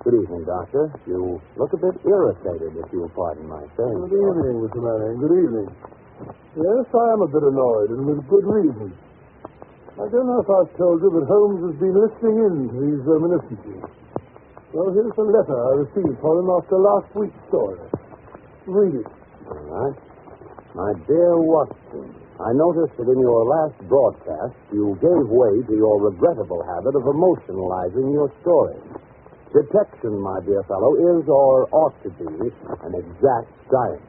Good evening, Doctor. You look a bit irritated, if you will pardon my saying. Good evening, Mr. Manning. Good evening. Yes, I am a bit annoyed, and with good reason. I don't know if I've told you that Holmes has been listening in to these reminiscences. Well, here's a letter I received from him after last week's story. Read it. All right. My dear Watson, I noticed that in your last broadcast, you gave way to your regrettable habit of emotionalizing your story. Detection, my dear fellow, is or ought to be an exact science.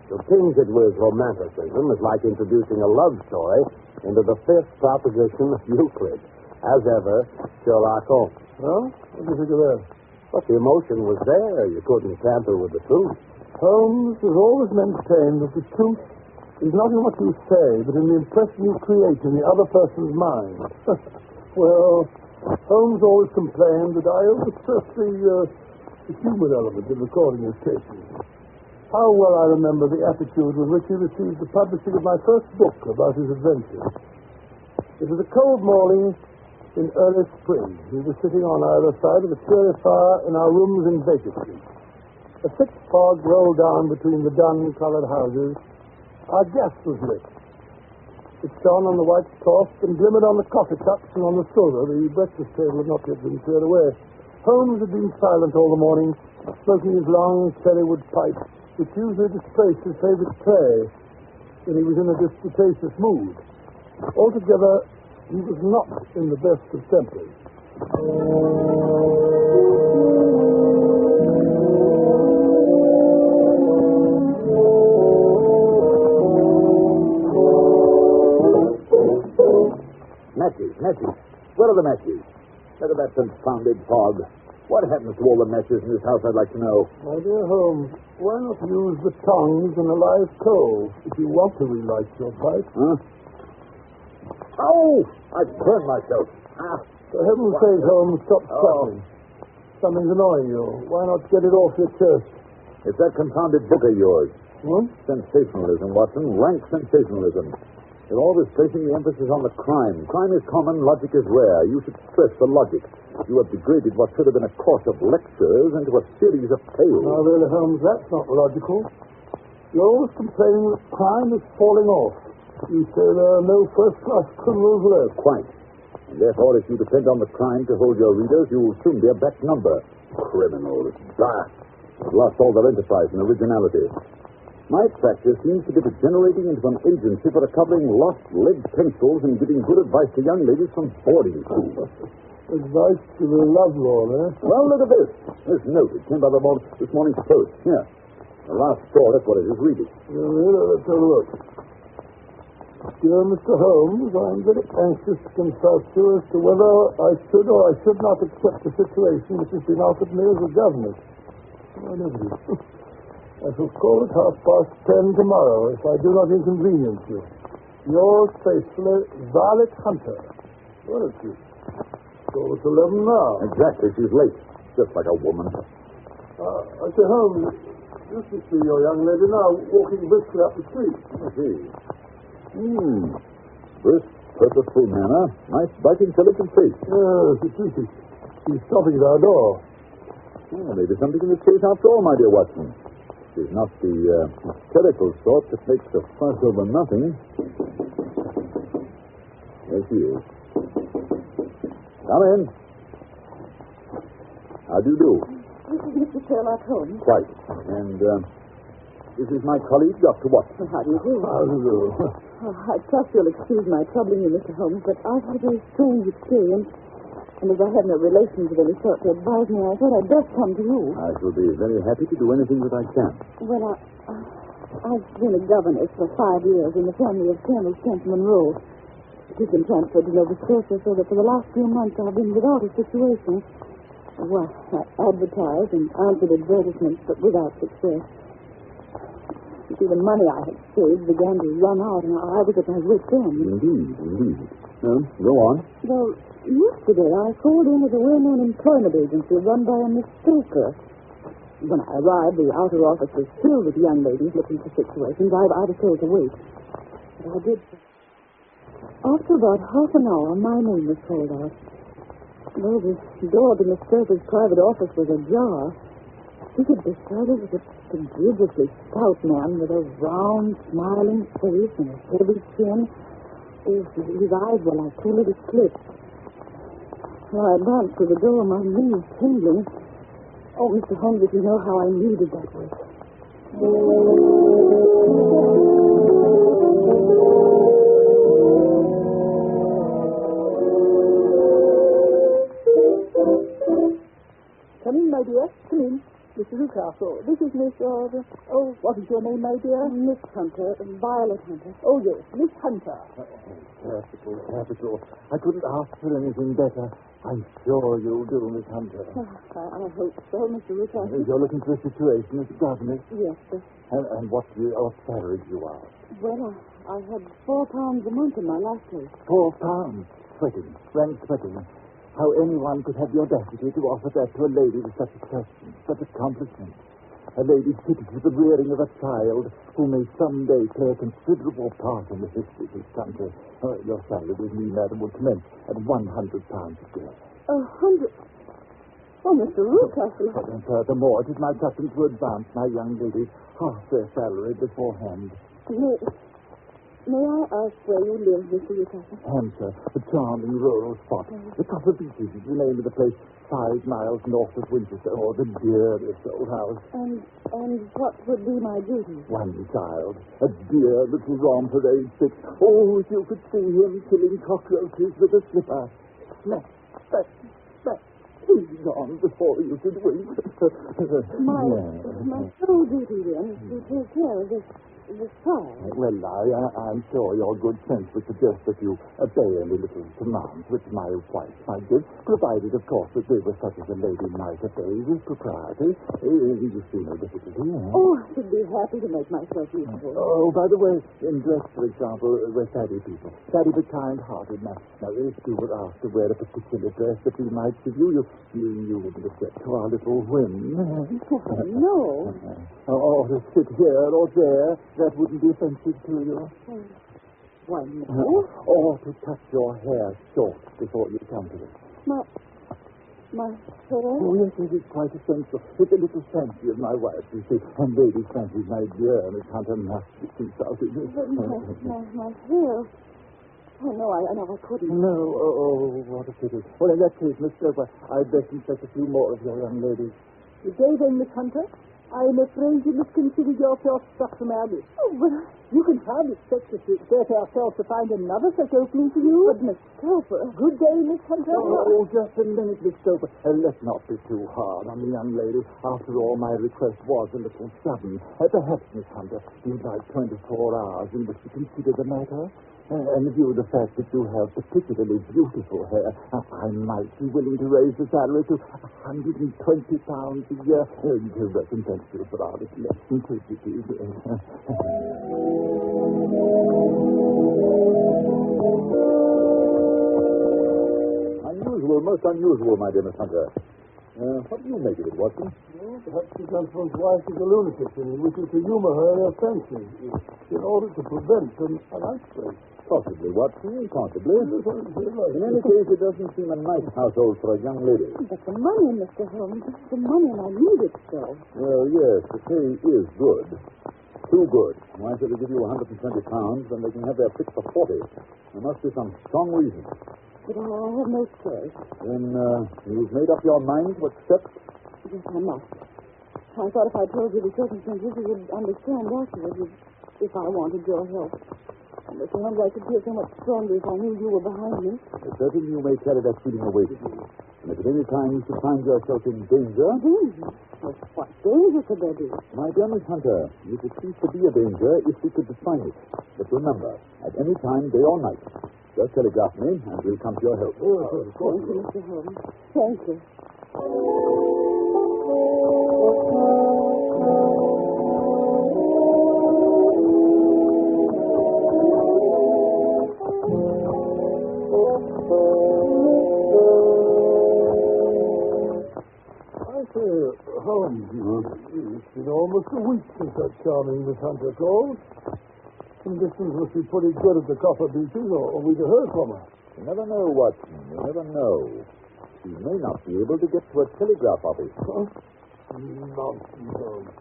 To tinge it with romanticism is like introducing a love story into the fifth proposition of Euclid. As ever, Sherlock Holmes. Well, what do you think of that? But the emotion was there. You couldn't tamper with the truth. Holmes has always maintained that the truth is not in what you say, but in the impression you create in the other person's mind. Well, Holmes always complained that I overstress the human element in recording his cases. How well I remember the attitude with which he received the publishing of my first book about his adventures. It was a cold morning in early spring. We were sitting on either side of a cheery fire in our rooms in Beeches. A thick fog rolled down between the dun-colored houses. Our gas was lit. It shone on the white cloth and glimmered on the coffee cups and on the silver. The breakfast table had not yet been cleared away. Holmes had been silent all the morning, smoking his long cherrywood pipe, which usually displaced his favorite tray when he was in a disputatious mood. Altogether, he was not in the best of tempers. Matches. Where are the matches? Look at that confounded fog. What happens to all the matches in this house, I'd like to know. My dear Holmes, why not use the tongs and a live coal if you want to relight your pipe? Huh? Oh! I've burned myself. For heaven's sake, Holmes, stop struggling. Something's annoying you. Why not get it off your chest? It's that confounded book of yours. What? Sensationalism, Watson. Rank sensationalism. You're always placing the emphasis on the crime. Crime is common, logic is rare. You should stress the logic. You have degraded what should have been a course of lectures into a series of tales. Now, really, Holmes, that's not logical. You're always complaining that crime is falling off. You say there are no first-class criminals left. Quite. And therefore, if you depend on the crime to hold your readers, you will soon be a back number. Criminals. Bah! They've lost all their enterprise and originality. My practice seems to be degenerating into an agency for recovering lost lead pencils and giving good advice to young ladies from boarding school. Advice to the lovelorn, eh? Well, look at this. This note. It came by this morning's post. Here. The last straw, that's what it is. Read it. Let's have a look. Dear Mr. Holmes, I'm very anxious to consult you as to whether I should or I should not accept the situation which has been offered me as a governess. I never do. I shall call at 10:30 tomorrow if I do not inconvenience you. Yours faithfully, Violet Hunter. Where is she? So it's 11 now. Exactly. She's late. Just like a woman. I say, Holmes, you should see your young lady now walking briskly up the street. I see. Brisk, purposeful manner. Nice, bright, intelligent face. Yes, it is. She's stopping at our door. Well, maybe something in the case after all, my dear Watson. She's not the hysterical sort that makes a fuss over nothing. There she is. Come in. How do you do? This is Mr. Sherlock Holmes. Quite. And this is my colleague, Dr. Watson. Well, how do you do? How do you do? I trust you'll excuse my troubling you, Mr. Holmes, but I've had a very strange experience. And as I have no relations of any sort to advise me, I thought I'd just come to you. I shall be very happy to do anything that I can. Well, I've been a governess for 5 years in the family of Colonel Kent Monroe. He's been transferred to Nova Scotia, so that for the last few months I've been without a situation. Well, I advertised and answered advertisements, but without success. You see, the money I had saved began to run out, and I was at my wit's end. Indeed. Well, go on. Well, yesterday I called in at a well-known employment agency run by a Miss Stoker. When I arrived, the outer office was filled with young ladies looking for situations. I was told to wait. But I did. After about half an hour, my name was called out. Though the door to Miss Surfer's private office was ajar, he could decide it was a prodigiously stout man with a round, smiling face and a heavy chin. His eyes were like two little slits. When I advanced to the door, my knees tingling. Oh, Mr. Holmes, if you know how I needed that work. Come in, my dear. Come in. Mr. Newcastle. This is Miss, what is your name, my dear? Miss Hunter, Violet Hunter. Oh, yes, Miss Hunter. Capital. I couldn't ask for anything better. I'm sure you'll do, Miss Hunter. I hope so, Mr. Newcastle. You're looking for a situation as a governess. Yes, sir. And what salary do you ask? Well, I had £4 a month in my last place. £4. Sweating. Frank sweating. How anyone could have the audacity to offer that to a lady with such a question, such accomplishment. A lady fitted to the rearing of a child who may someday play a considerable part in the history of this country. Your salary with me, madam, will commence at £100 a year. 100? Oh, Mr. Newcastle. And furthermore, it is my custom to advance my young ladies half their salary beforehand. May I ask where you live, Mr. Newcastle? Hampshire, a charming rural spot. The Copper Beeches is the name of the place, 5 miles north of Winchester, or the dearest old house. And what would be my duty? One child, a dear little romper aged 6. Oh, if you could see him killing cockroaches with a slipper. Smack, smack, smack. He's gone before you could wink. My sole duty, then, is to take care of this child. Well, I'm sure your good sense would suggest that you obey any little commands which my wife might give, provided, of course, that they were such as a lady might obey with propriety. You see no difficulty, eh? Oh, I should be happy to make myself useful. Oh, by the way, in dress, for example, we're saddy people. Saddy but kind-hearted. Now, if you were asked to wear a particular dress that we might give you, you wouldn't object to our little whim. No. Or to sit here or there. That wouldn't be offensive to you. Why, no. Or to cut your hair short before you come to it. My hair? Oh, yes, it is quite essential. It's a little fancy of my wife, you see. And ladies' fancies, my dear, Miss Hunter, must be consulted. But my hair... Oh, no, I couldn't. No, what a pity. Well, in that case, Miss Stoker, I'd best inspect a few more of your young ladies. Good day, then, Miss Hunter. I'm afraid you must consider yourself struck from our list. Oh, but you can hardly expect us to exert ourselves to find another such opening for you. But, Miss Stoper... Good day, Miss Hunter. Oh, just a minute, Miss Stoper. Let's not be too hard on the young lady. After all, my request was a little sudden. Perhaps, Miss Hunter, you'd like 24 hours in which to consider the matter. And in view of the fact that you have particularly beautiful hair, I might be willing to raise the salary to £120 a year. To recompense you for our less simplicity. Unusual, most unusual, my dear Miss Hunter. What do you make of it, Watson? Well, perhaps his wife is a lunatic and he wishes to humor her in her fancy in order to prevent an outbreak. Possibly, Watson, possibly. In any case, it doesn't seem a nice household for a young lady. But the money, Mr. Holmes, the money, and I need it so. Well, yes, the pay is good. Too good. Why should they give you £120 when they can have their pick for 40? There must be some strong reason. But I have no choice. Then you've made up your mind to accept? Yes, I must. I thought if I told you the circumstances, you would understand afterwards if I wanted your help. And Mr. Holmes, I could feel so much stronger if I knew you were behind me. Certainly you may carry that feeling away with you. And if at any time you should find yourself in danger... Danger? Well, what danger could there be? My dear Miss Hunter, you could cease to be a danger if we could define it. But remember, at any time, day or night, just telegraph me, and we'll come to your help. Oh, thank you, Mr. Holmes. Thank you. Holmes, it's been almost a week since that charming Miss Hunter called. Conditions must be pretty good at the Copper Beeches, or we'd have heard from her. You never know, Watson. You never know. She he may not be able to get to a telegraph office. Huh? Nonsense, Holmes.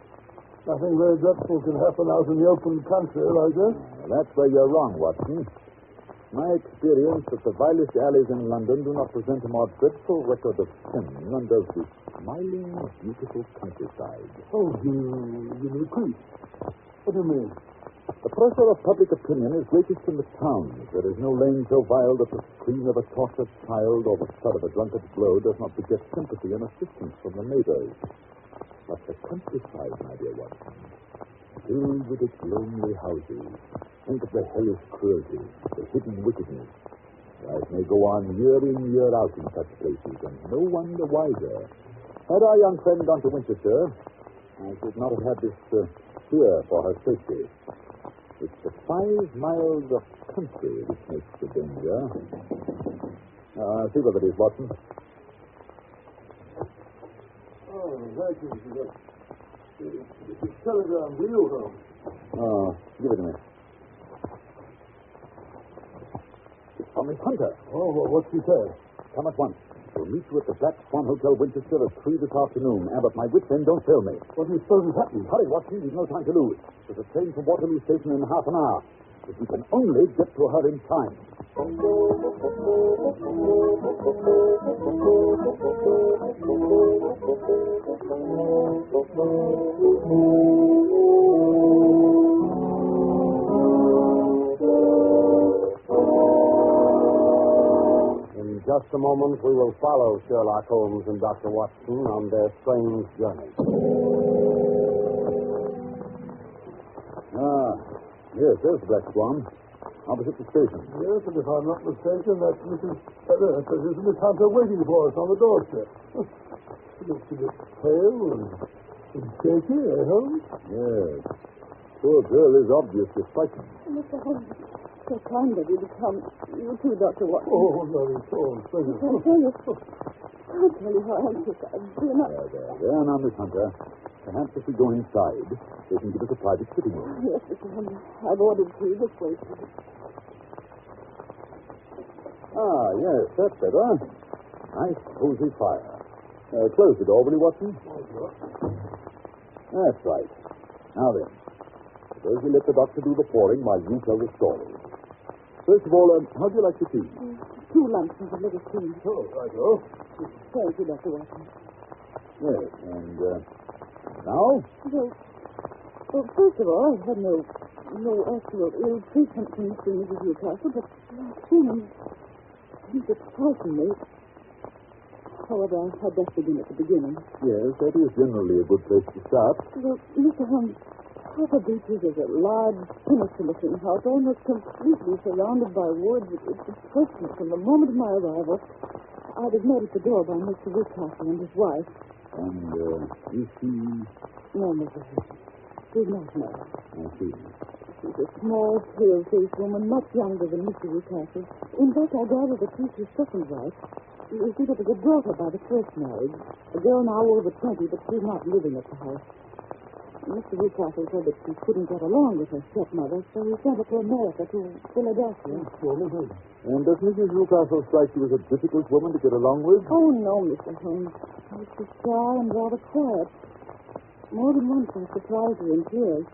Nothing very dreadful can happen out in the open country like this. That's where you're wrong, Watson. My experience that the vilest alleys in London do not present a more dreadful record of sin than does this smiling, beautiful countryside. Oh, you repeat. What do you mean? The pressure of public opinion is greatest in the towns. There is no lane so vile that the scream of a tortured child or the thud of a drunkard's blow does not beget sympathy and assistance from the neighbors. But the countryside, my dear Watson, filled with its lonely houses. Think of the hellish cruelty, the hidden wickedness. Life may go on year in, year out in such places, and no one the wiser. Had our young friend gone to Winchester, I should not have had this fear for her safety. It's the 5 miles of country which makes the danger. See what it is, Watson. Oh, thank you. It's a telegram to you, Holmes. Oh, give it to me. It's from Miss Hunter. Oh, well, what's he say? Come at once. We'll meet you at the Black Swan Hotel, Winchester, at 3 this afternoon. And at my wit's end, don't fail me. What do you suppose has happened? Hurry, Watson. We've no time to lose. There's a train from Waterloo Station in half an hour. If we can only get to her in time. In just a moment, we will follow Sherlock Holmes and Dr. Watson on their strange journey. Yes, there's the Black Swan. Opposite the station. Yes, and if I'm not mistaken, that's Miss Hunter waiting for us on the doorstep. She looks a bit pale and shaky, Holmes? Yes. Poor girl is obviously frightened. Mr. Holmes, so kind of you to come. You too, Dr. Watson. Oh, not at all. Thank you. I'll tell you how anxious I've been. There, now, Miss Hunter. Perhaps if we go inside, they can give us a private sitting room. Yes, Mr. Holmes. I've ordered tea this way. Ah, yes, that's better. Nice, cozy fire. Close the door, will you, Watson? That's right. Now then, suppose we let the doctor do the pouring while you tell the story. First of all, how do you like the tea? 2 lumps of a little cream. Oh, righto. Thank you, Dr. Watson. Yes, and now? Well, first of all, I've had no actual ill treatment from Mr. and Mrs. Newcastle, but seeming he's frightened me. However, I'd best begin at the beginning. Yes, that is generally a good place to start. Well, Mr. Holmes, Papa Beeches is a large, sinister-looking house, almost completely surrounded by woods. It's impressive from the moment of my arrival. I was met at the door by Mr. Newcastle and his wife. And is she... No, Mr. Holmes. She's not married. I see. She's a small, pale-faced woman, much younger than Mr. Newcastle. In fact, I gather that she's his second wife. You see, there was a daughter by the first marriage. A girl now over 20, but she's not living at the house. Mr. Newcastle said that she couldn't get along with her stepmother, so he sent her to America, to Philadelphia. And does Mrs. Newcastle strike you as a difficult woman to get along with? Oh, no, Mr. Holmes. She's shy and rather quiet. More than once I surprised her in tears.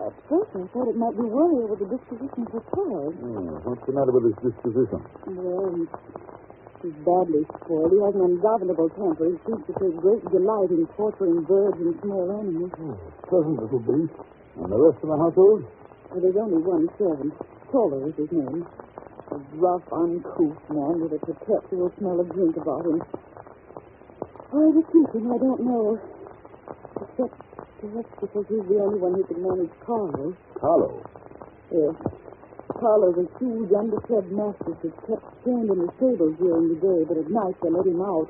At first I thought it might be worry over the disposition of her child. What's the matter with his disposition? Well, he's badly spoiled. He has an ungovernable temper. He seems to take great delight in torturing birds and small animals. Pleasant little beast. And the rest of the household? Well, there's only one servant. Toller is his name. A rough, uncouth man with a perpetual smell of drink about him. Why the keeping, I don't know. Except perhaps because he's the only one who can manage Carlo. Carlo? Yes. Carlo's a huge, underfed mastiff that's kept chained in the stable during the day, but at night they let him out.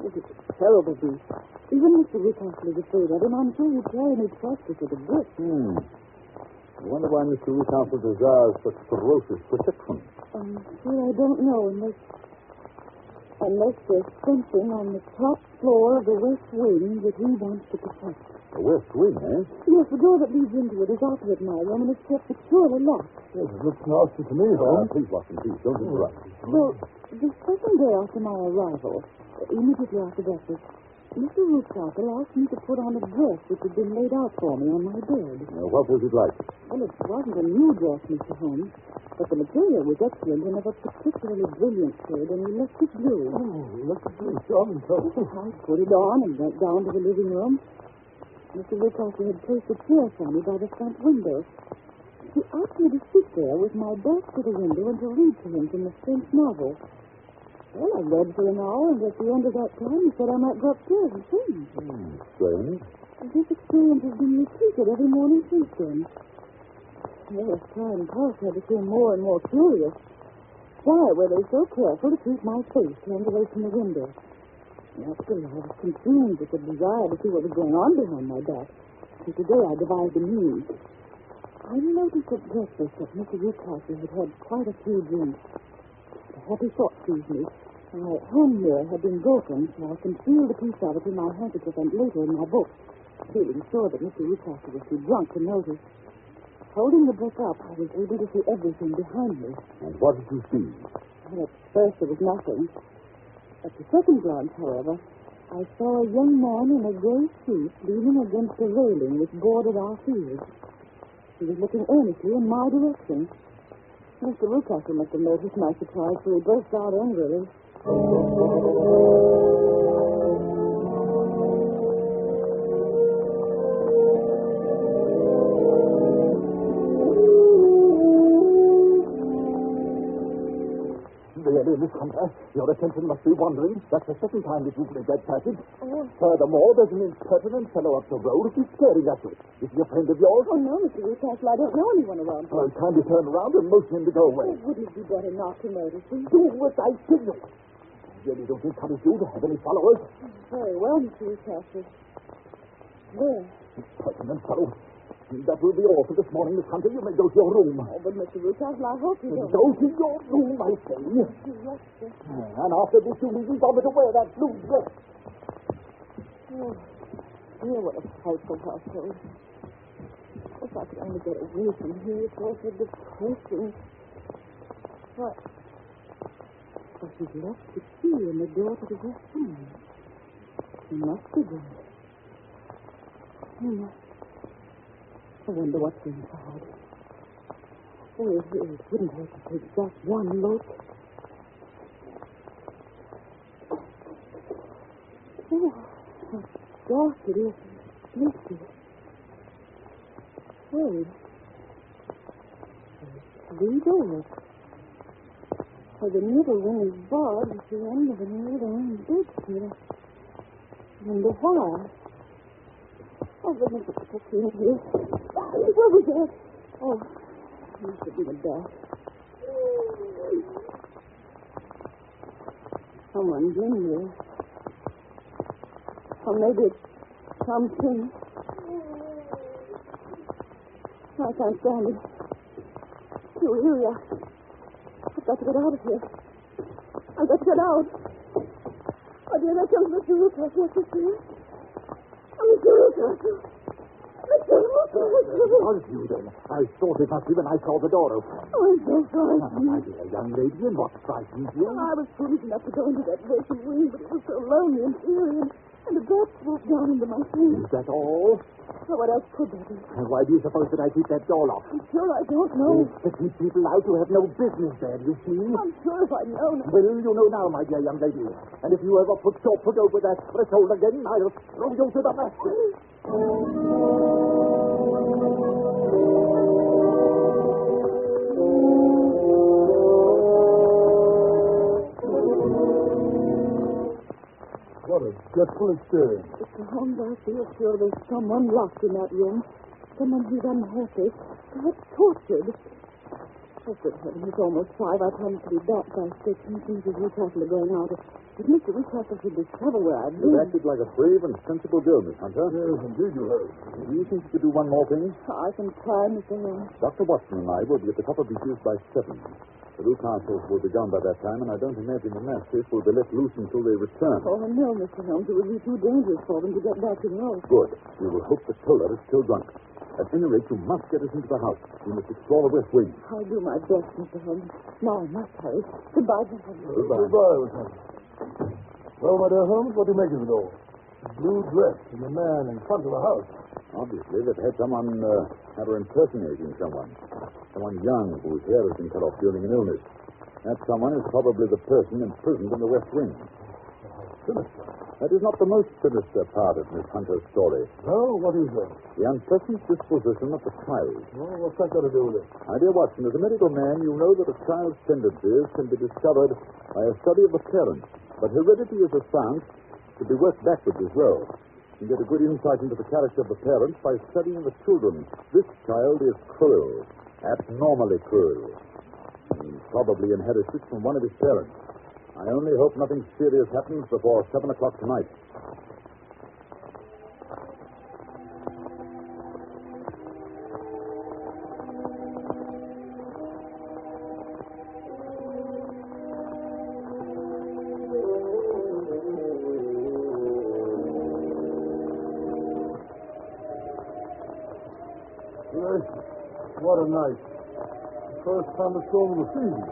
It's a terrible beast. Even Mr. Newcastle is afraid of him. I'm sure he'd try any practice with a brick. I wonder why Mr. Newcastle desires such ferocious protection. I'm sure I don't know unless there's something on the top floor of the west wing that he wants to protect. The west wing, eh? Yes, the door that leads into it is opposite my room, and it's kept securely locked. Yes, it looks nasty to me, Holmes. Please, Watson, please, don't interrupt. Well, The second day after my arrival, immediately after breakfast, Mr. Ruthcarter asked me to put on a dress which had been laid out for me on my bed. What was it like? Well, it wasn't a new dress, Mr. Holmes, but the material was excellent and of a particularly brilliant shade and electric blue. Oh, look at this, John. I put it on and went down to the living room. Mr. Ruthcarter had placed a chair for me by the front window. He asked me to sit there with my back to the window and to read to him from a French novel. Well, I read for an hour, and at the end of that time, he said I might go upstairs and change. Strange. This experience has been repeated every morning since then. Well, as time passed, I became more and more curious. Why were they so careful to keep my face turned away from the window? Naturally, I was consumed with the desire to see what was going on behind my back. And today I devised a means. I noticed at breakfast that Mr. Ruthcarter had had quite a few drinks. A happy thought seized me. My hand mirror had been broken, so I concealed a piece of it in my handkerchief and later in my book, feeling sure that Mr. Ruthcarter was too drunk to notice. Holding the book up, I was able to see everything behind me. And what did you see? Well, at first there was nothing. At the second glance, however, I saw a young man in a gray suit leaning against a railing which bordered our field. He was looking earnestly in my direction. Mr. Ruthcarter must have noticed my surprise, for he burst out angrily. Really, Miss Hunter, your attention must be wandering. That's the second time that you've made that passage. Oh. Furthermore, there's an impertinent fellow up the road who's staring at you. Is he a friend of yours? Oh, no, Mr. Ruthcarter, I don't know anyone around here. Well, kindly turn around and motion him to go away. Oh, wouldn't it be better not to notice him? Do what I signal. I really don't encourage you to have any followers. Very well, Mr. Ruthcarter. There. Impertinent fellow. That will be all for this morning, Miss Hunter. You may go to your room. Oh, but Mr. Ruthcarter, I hope you don't. Go to your room, I say. Yes, sir. And after this, you needn't bother to wear that blue dress. Oh, dear, what a frightful household. If I could only get away from here, it's all so depressing. What? But he's left the key in the door to the west room. He must be gone. I wonder what's inside. Oh, it wouldn't hurt to take just one look. Oh, how dark it is. Misty. Wait. There's 3 doors. For the middle one is barred at the end of an old iron bedstead. And the wire. Oh, goodness, it's in here. Where was that? Oh, it must have been a death. Someone's in here. Or maybe it's something. I can't stand it. Too eerie. I've got to get out of here. I've got to get out. Oh, dear, there comes Mr. Ruthcarter. What's this here? Oh, Mr. Ruthcarter. How did you then? I thought it must be when I saw the door open. Oh, I'm so frightened. My dear young lady, and what frightens you? I was foolish enough to go into that vacant wing, but it was so lonely and eerie, and the bat swooped down into my face. Is that all? Oh, what else could there be? And why do you suppose that I keep that door locked? I'm sure I don't know. It's to keep people out who have no business there, you see. I'm sure if I'd known. Well, you know now, my dear young lady. And if you ever put your foot over that threshold again, I'll throw you to the basket. What a dreadful experience. Mr. Holmes, I feel sure there's someone locked in that room. Someone who's unhappy, perhaps tortured. Oh, good heavens, it's almost 5. I promised to be back by 6. And Mrs. Ruthcarter are going out. If Mr. Ruthcarter should discover where I've been... You acted like a brave and sensible girl, Miss Hunter. Yes, indeed you have. Do you think you could do one more thing? I can try, Mr. Holmes. Dr. Watson and I will be at the top of Beeches by 7. The Newcastles will be gone by that time, and I don't imagine the mastiff will be let loose until they return. Oh, no, Mr. Holmes. It would be too dangerous for them to get back to the house. Good. We will hope the Toller is still drunk. At any rate, you must get us into the house. We must explore the west wing. I'll do my best, Mr. Holmes. Now I must hurry. Goodbye, Mr. Holmes. Goodbye. Goodbye, Miss Holmes. Well, my dear Holmes, what do you make of it all? The blue dress and the man in front of the house. Obviously, they've had someone have her impersonating someone. Someone young whose hair has been cut off during an illness. That someone is probably the person imprisoned in the west wing. Sinister. That is not the most sinister part of Miss Hunter's story. No, what is that? The unpleasant disposition of the child. Well, what's that got to do with it? My dear Watson, as a medical man, you know that a child's tendencies can be discovered by a study of the parents. But heredity is a science to be worked backwards as well. You can get a good insight into the character of the parents by studying the children. This child is cruel, abnormally cruel. He probably inherited it from one of his parents. I only hope nothing serious happens before 7 o'clock tonight. Yes, what a night. First thunderstorm of the season.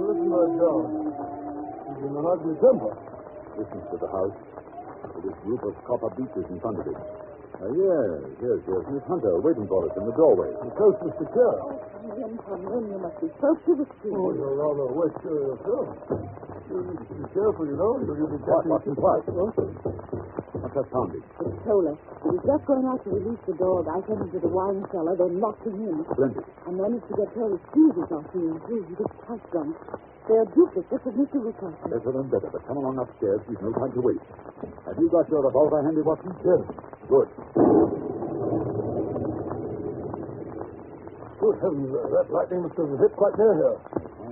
Listen to that dog. He's in an ugly temper. Listen to the house. With this group of copper beeches in front of it. Yes. Miss Hunter waiting for us in the doorway. The coast is secure. Come in. You must be close to the street. Oh, you're rather wet yourself. Be careful, you know. You'll be What? catching... What's that sounding? It's Toller. He was just going out to release the dog. I sent him to the wine cellar, then locked him in. Splendid. I managed to get Toller's fuses off him, too. He gets quite drunk. They're duplicates of Mr. Rucastle. Better than better, but come along upstairs. We've no time to wait. Have you got your revolver handy, Watson? Yes. Good. Good heavens, that lightning must have hit quite near here.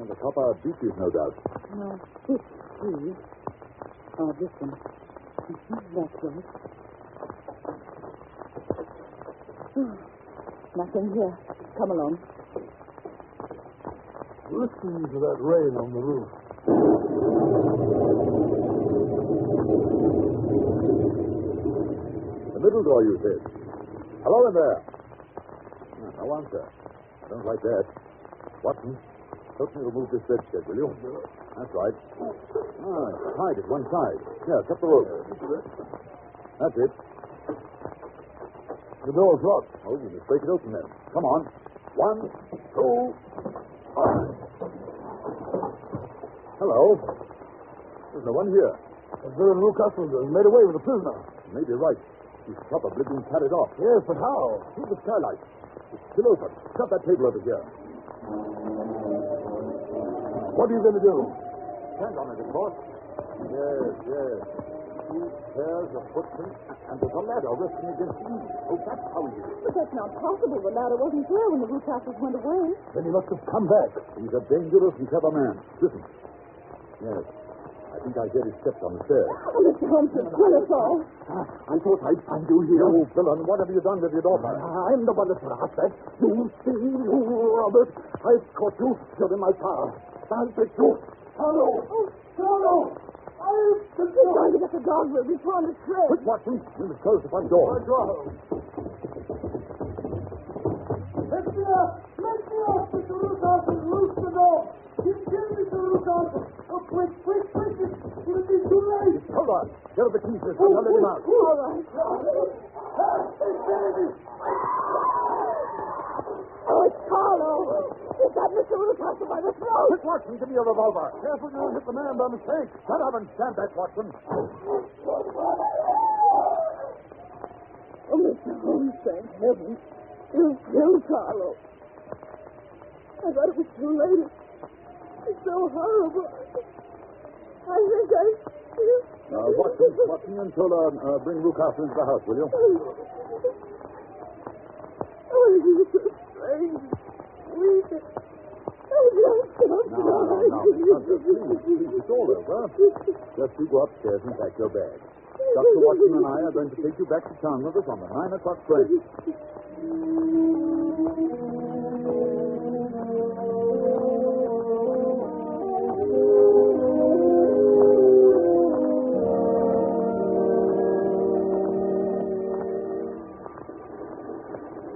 The copper beeches, no doubt. No, this tree. Oh, this one. That's right. Nothing here. Come along. Listen to that rain on the roof. The middle door, you said. Hello in there. No answer. I don't like that. Watson, help me remove this bedstead, will you? That's right. It's tied at one side. Here, cut the rope. That's it. The door's locked. Oh, you must break it open then. Come on. 1, 2, 5. Hello. There's no one here. Baron Rucastle has made away with the prisoner. You may be right. He's probably been carried off. Yes, but how? Through the skylight. It's still open. Shut that table over here. What are you going to do? Stand on it, of course. Yes. 2 pairs of footprints, and there's a ladder resting against the eave. Oh, that's how he did it. But that's not possible. The ladder wasn't there when the Rucastles went away. Then he must have come back. He's a dangerous and clever man. Listen. Yes. I think I hear his steps on the stairs. Oh, Mr. Holmes, kill us all. I thought I'd find you here. You villain, what have you done with your daughter? I'm the one that brought that. You see, Robert. I've caught you. You're in my power. I'll take you. Hello. Hello. He's going to get the dog. We'll be torn to shreds. Quick, Watson. We must close the front door. Let me up, Mr. Rucastle. Loose the dog. You kill Mr. Rucastle. Oh, quick. It'll be too late. Hold on. Get the keys, mister. I'll let him out. All right. Oh, it's Carlo. He's got Mr. Rucastle by the throat. Quick, Watson, give me a revolver. Careful, you don't hit the man by mistake. Shut up and stand back, Watson. Oh, Mr. Holmes, thank heaven. You killed Carlo. I thought it was too late. It's so horrible. I think Watson and Tola, bring Rucastle into the house, will you? Oh, it is so strange. Weak. No, Miss Hunter, please, it's all over. Just you go upstairs and pack your bag. Dr. Watson and I are going to take you back to town with us on the 9 o'clock train.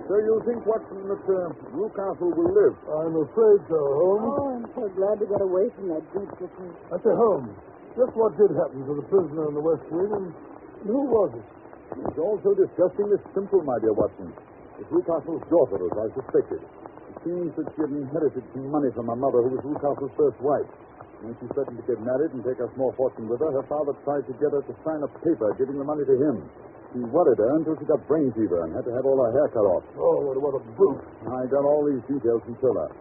So you think, Watson, that Newcastle will live? I'm afraid so, Holmes. Oh, I'm so glad to get away from that dreadful place. I say, Holmes, just what did happen to the prisoner in the West Wing, and who was it? It's all so disgustingly simple, my dear Watson. It's Newcastle's daughter, as I suspected. It seems that she had inherited some money from her mother, who was Newcastle's first wife. When she threatened to get married and take a small fortune with her, her father tried to get her to sign a paper giving the money to him. He worried her until she got brain fever and had to have all her hair cut off. Oh, what a brute. I got all these details from Tiller.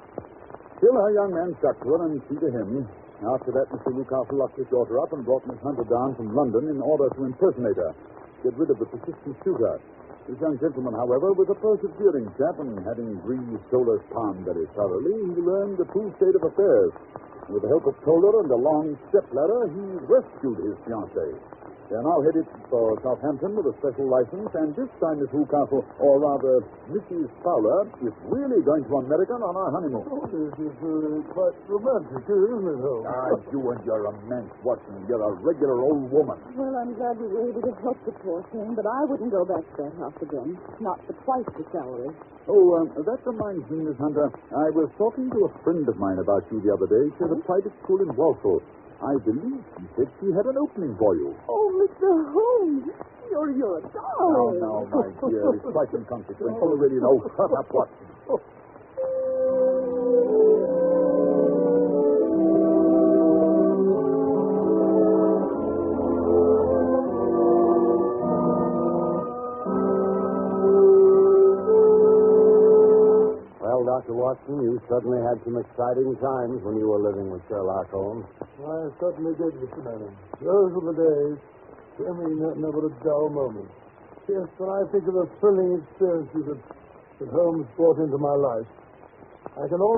Still, her young man stuck to her, and she to him. After that, Mr. Newcastle locked his daughter up and brought Miss Hunter down from London in order to impersonate her, get rid of the persistent shooter. This young gentleman, however, was a persevering chap, and having greased Toller's palm very thoroughly, he learned the true state of affairs. With the help of Toller and a long step-ladder, he rescued his fiancée. They're now headed for Southampton with a special license, and this time Miss Newcastle, or rather Mrs. Fowler, is really going to America on our honeymoon. Oh, this is quite romantic, isn't it, Holmes? You and your romance, Watson. You're a regular old woman. Well, I'm glad we were able to help the poor thing, but I wouldn't go back to that house again. Not for twice the salary. Oh, that reminds me, Miss Hunter. I was talking to a friend of mine about you the other day. She had a private school in Walsall. I believe she said she had an opening for you. Oh, Mr. Holmes, you're a darling. No, my dear. It's quite inconsequential. Already know. Shut up, Watson. Well, Dr. Watson, you certainly had some exciting times when you were living with Sherlock Holmes. I certainly did, Mr. Manning. Those were the days. I mean, never a dull moment. Yes, when I think of the thrilling experiences that Holmes brought into my life, I can almost